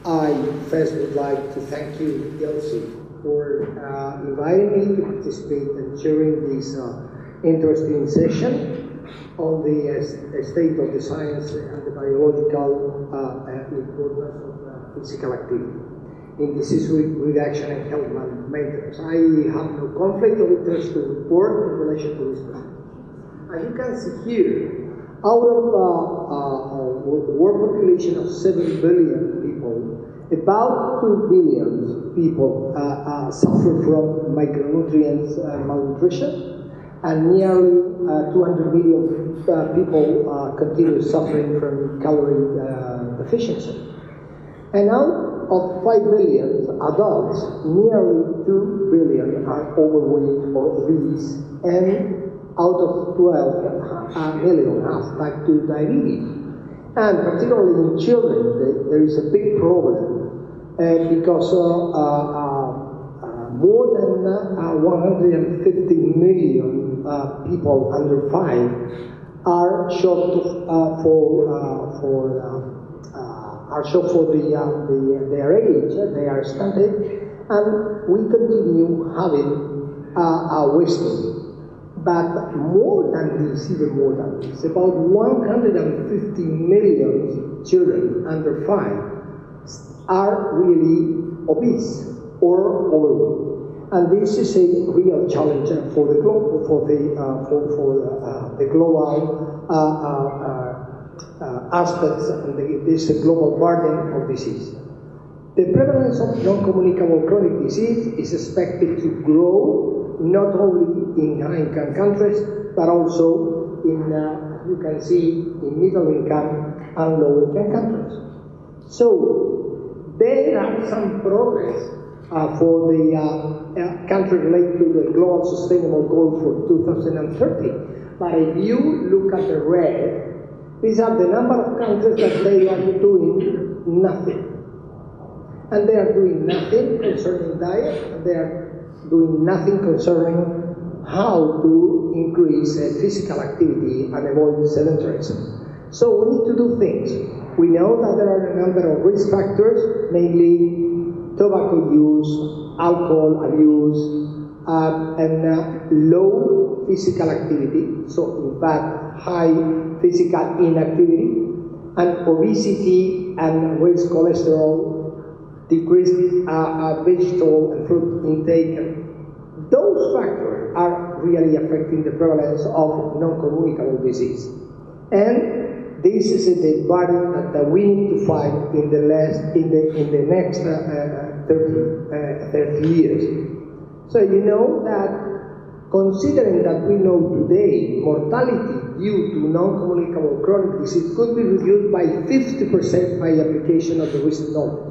I first would like to thank you, ILSI, for inviting me to participate and sharing this interesting session on the state of the science and the biological importance of physical activity in disease reduction and health maintenance. I have no conflict of interest to report in relation to this topic. As you can see here, out of a world population of 7 billion people, about 2 billion people suffer from micronutrients malnutrition, and nearly 200 million people continue suffering from calorie deficiency. And out of 5 billion adults, nearly 2 billion are overweight or obese, and out of 12 million have type 2 diabetes. And particularly in children, there is a big problem because more than 150 million people under 5 are short for their age. They are stunted, and we continue having wasting. But more than this, even more than this, about 150 million children under 5 are really obese or overweight, and this is a real challenge for the global aspects and this global burden of disease. The prevalence of non-communicable chronic disease is expected to grow not only in high-income countries, but also in, you can see, in middle-income and low-income countries. So there are some progress for the country related to the Global Sustainable Goal for 2030. But if you look at the red, these are the number of countries that they are doing nothing. And they are doing nothing concerning diet, and they are doing nothing concerning how to increase physical activity and avoid sedentarism. So we need to do things. We know that there are a number of risk factors, mainly tobacco use, alcohol abuse, and low physical activity, so in fact high physical inactivity, and obesity and raised cholesterol, decreased vegetable and fruit intake. Those factors are really affecting the prevalence of non-communicable disease. And this is the burden that we need to fight in the next 30 years. So you know that considering that we know today mortality due to non-communicable chronic disease could be reduced by 50% by application of the recent knowledge.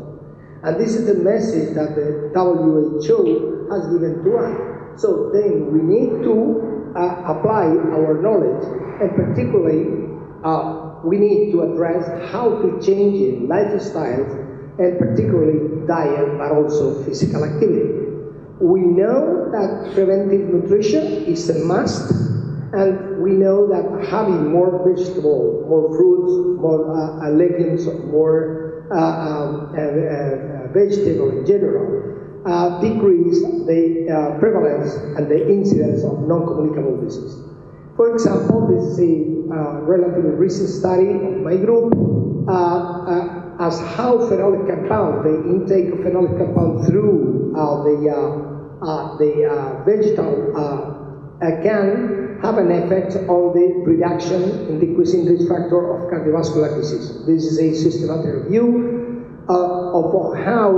And this is the message that the WHO has given to us. So then we need to apply our knowledge, and particularly we need to address how to change in lifestyles, and particularly diet, but also physical activity. We know that preventive nutrition is a must, and we know that having more vegetables, more fruits, more legumes, more vegetable in general, decrease the prevalence and the incidence of non-communicable disease. For example, this is a relatively recent study of my group as how phenolic compound, the intake of phenolic compound through the vegetal can have an effect on the reduction in decreasing risk factor of cardiovascular disease. This is a systematic review of how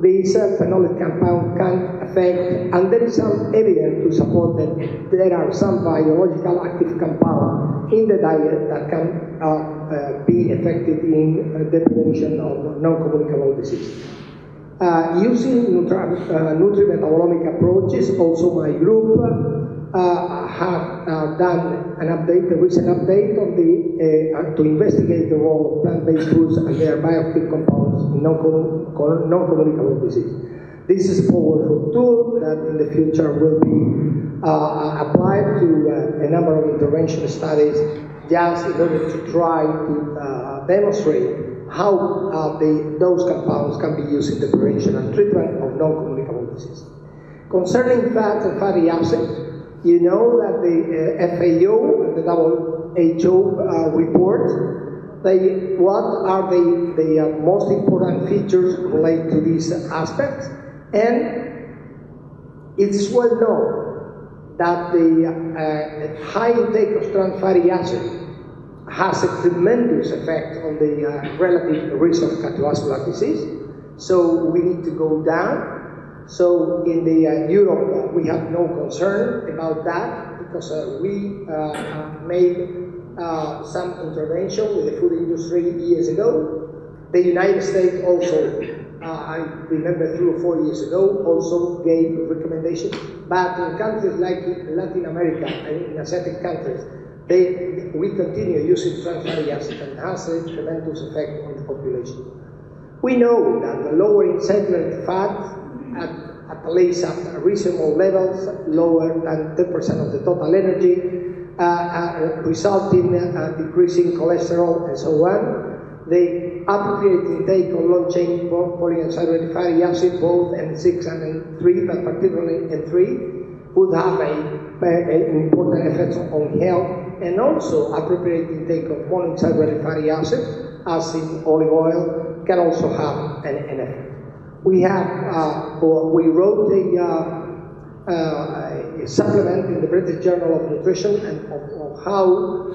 this phenolic compound can affect, and there is some evidence to support that there are some biological active compounds in the diet that can be effective in the prevention of non-communicable disease. Using nutrimetabolomic approaches, also my group have done an update, a recent update on the to investigate the role of plant-based foods and their bioactive compounds in non-communicable disease. This is a powerful tool that in the future will be applied to a number of intervention studies, just in order to try to demonstrate how those compounds can be used in the prevention and treatment of non-communicable disease. Concerning fats and fatty acids, you know that the FAO and the WHO report, what are the most important features related to these aspects, and it's well known that the high intake of trans fatty acid has a tremendous effect on the relative risk of cardiovascular disease. So we need to go down. So in the Europe, we have no concern about that because we made some intervention with the food industry years ago. The United States also, I remember 3 or 4 years ago, also gave recommendations. But in countries like Latin America and in Asiatic countries, we continue using trans fatty acid and has a tremendous effect on the population. We know that the lowering saturated fat at least at reasonable levels, lower than 10% of the total energy, resulting in decreasing cholesterol and so on. The appropriate intake of long-chain polyunsaturated fatty acid, both N6 and N3, but particularly N3, would have an important effect on health, and also appropriate intake of monounsaturated fatty acid, as in olive oil, can also have an effect. We wrote a supplement in the British Journal of Nutrition and of how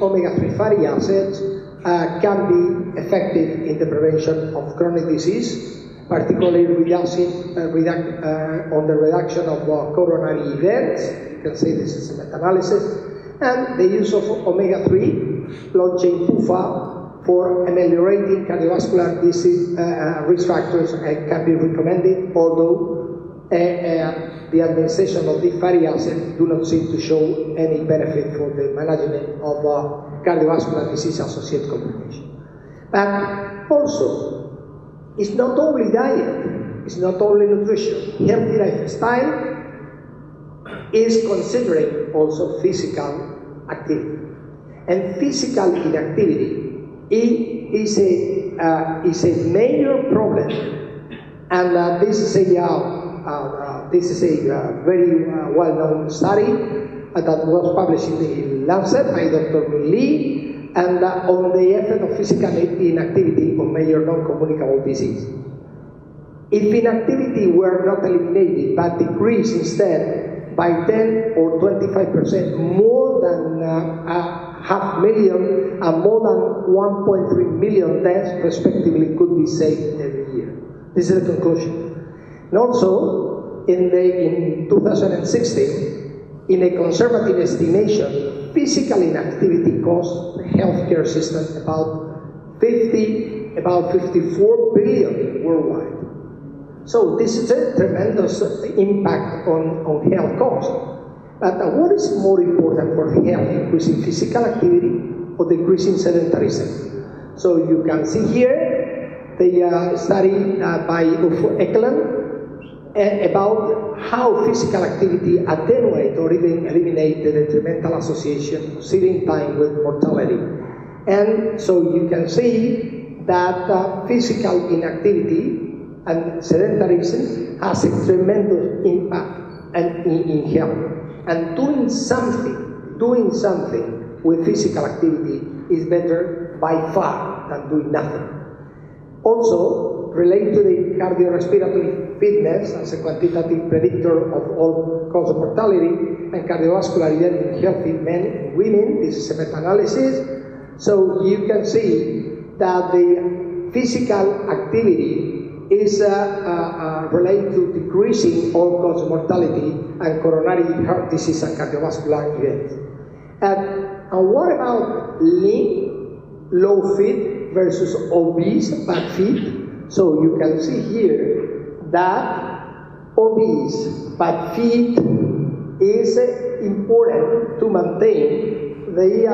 omega-3 fatty acids can be effective in the prevention of chronic disease, particularly on the reduction of coronary events. You can say this is a meta-analysis. And the use of omega-3, long-chain PUFA, for ameliorating cardiovascular disease risk factors can be recommended, although the administration of these fatty acids do not seem to show any benefit for the management of cardiovascular disease-associated complications. But also, it's not only diet, it's not only nutrition. Healthy lifestyle is considering also physical activity. And physical inactivity is a major problem, and this is a very well-known study that was published in the Lancet by Dr. Lee, and on the effect of physical inactivity on major non-communicable disease. If inactivity were not eliminated but decreased instead by 10 or 25%, more than 500,000 and more than 1.3 million deaths respectively could be saved every year. This is the conclusion. And also, in 2016, in a conservative estimation, physical inactivity cost the healthcare system about 54 billion worldwide. So this is a tremendous impact on health costs. But what is more important for health, increasing physical activity or decreasing sedentarism? So you can see here the study by Ufo Eklund about how physical activity attenuate or even eliminate the detrimental association of sitting time with mortality. And so you can see that physical inactivity and sedentarism has a tremendous impact in health. And doing something with physical activity is better by far than doing nothing. Also, related to the cardiorespiratory fitness as a quantitative predictor of all cause of mortality and cardiovascular event in healthy men and women, this is a meta-analysis. So you can see that the physical activity is related to decreasing all-cause mortality and coronary heart disease and cardiovascular events. And what about lean, low fit versus obese, but fit? So you can see here that obese but fit is important to maintain the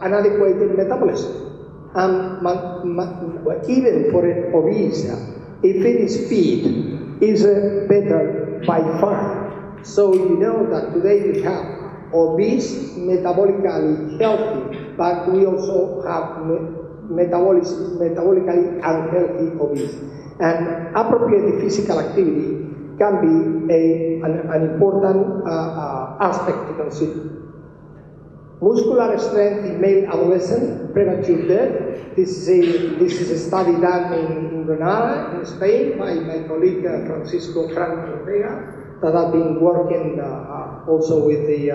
inadequate metabolism. Even for an obese, if it is fit, is better by far. So you know that today we have obese, metabolically healthy, but we also have metabolically unhealthy obese. And appropriate physical activity can be an important aspect to consider. Muscular strength in male adolescent, premature death. This is a study done in Granada, in Spain, by my colleague Francisco Ortega, that have been working also with the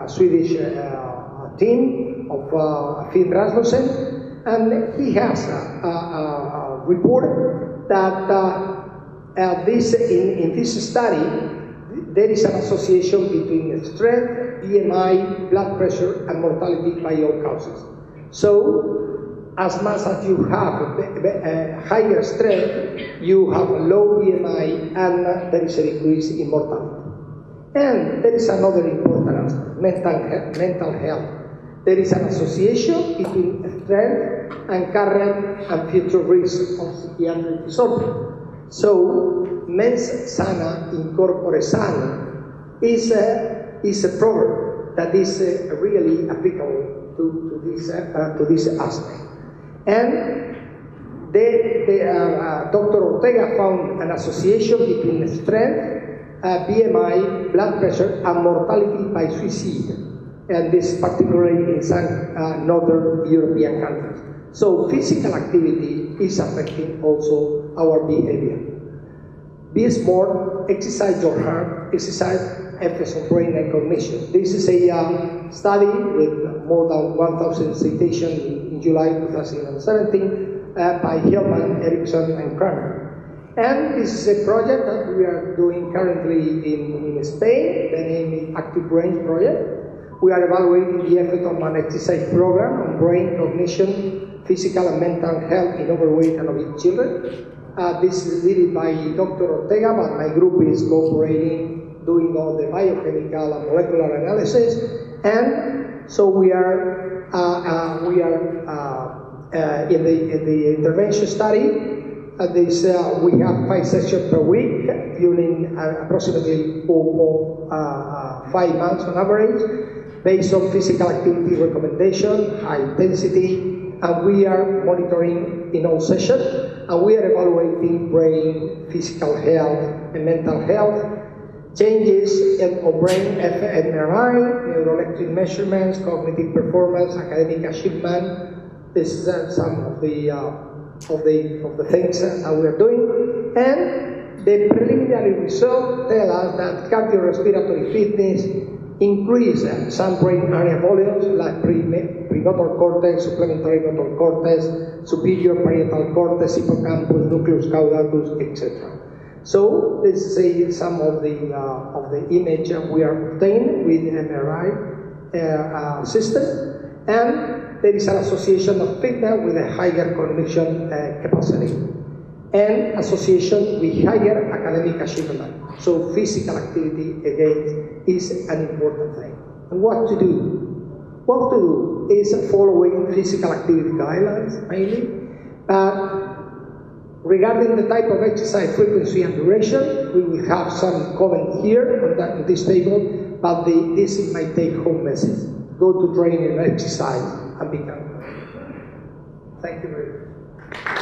Swedish team of Finn Rasmussen, and he has a report that in this study there is an association between strength, BMI, blood pressure, and mortality by all causes. So, as much as you have a higher strength, you have a low BMI, and there is a decrease in mortality. And there is another important aspect, mental health. There is an association between strength and current and future risks of psychiatric disorder. So, mens sana in corpore sano is a proverb that is really applicable to this aspect. And Dr. Ortega found an association between strength, BMI, blood pressure, and mortality by suicide, and this particularly in some northern European countries. So physical activity is affecting also our behavior. Be smart, exercise your heart, exercise efforts on brain and cognition. This is a study with more than 1,000 citations in July 2017 by Hillman, Erickson, and Kramer. And this is a project that we are doing currently in Spain. The name is Active Brain Project. We are evaluating the effect of an exercise program on brain, cognition, physical and mental health in overweight and obese children. This is led by Dr. Ortega, but my group is cooperating, doing all the biochemical and molecular analysis. And so we are in the intervention study. We have 5 sessions per week during approximately 5 months on average, based on physical activity recommendation, high intensity, and we are monitoring in all sessions, and we are evaluating brain, physical health, and mental health, changes in brain MRI, neuroelectric measurements, cognitive performance, academic achievement. This is some of the things that we are doing, and the preliminary results tell us that cardiorespiratory fitness increase some brain area volumes like premotor cortex, supplementary motor cortex, superior parietal cortex, hippocampus, nucleus caudatus, etc. So this is some of the image we are obtained with the MRI system, and there is an association of fitness with a higher cognition capacity, and association with higher academic achievement. So physical activity, again, is an important thing. And what to do? What to do is following physical activity guidelines, mainly. Regarding the type of exercise frequency and duration, we will have some comment here on this table, but this is my take-home message. Go to training and exercise and become. Thank you very much.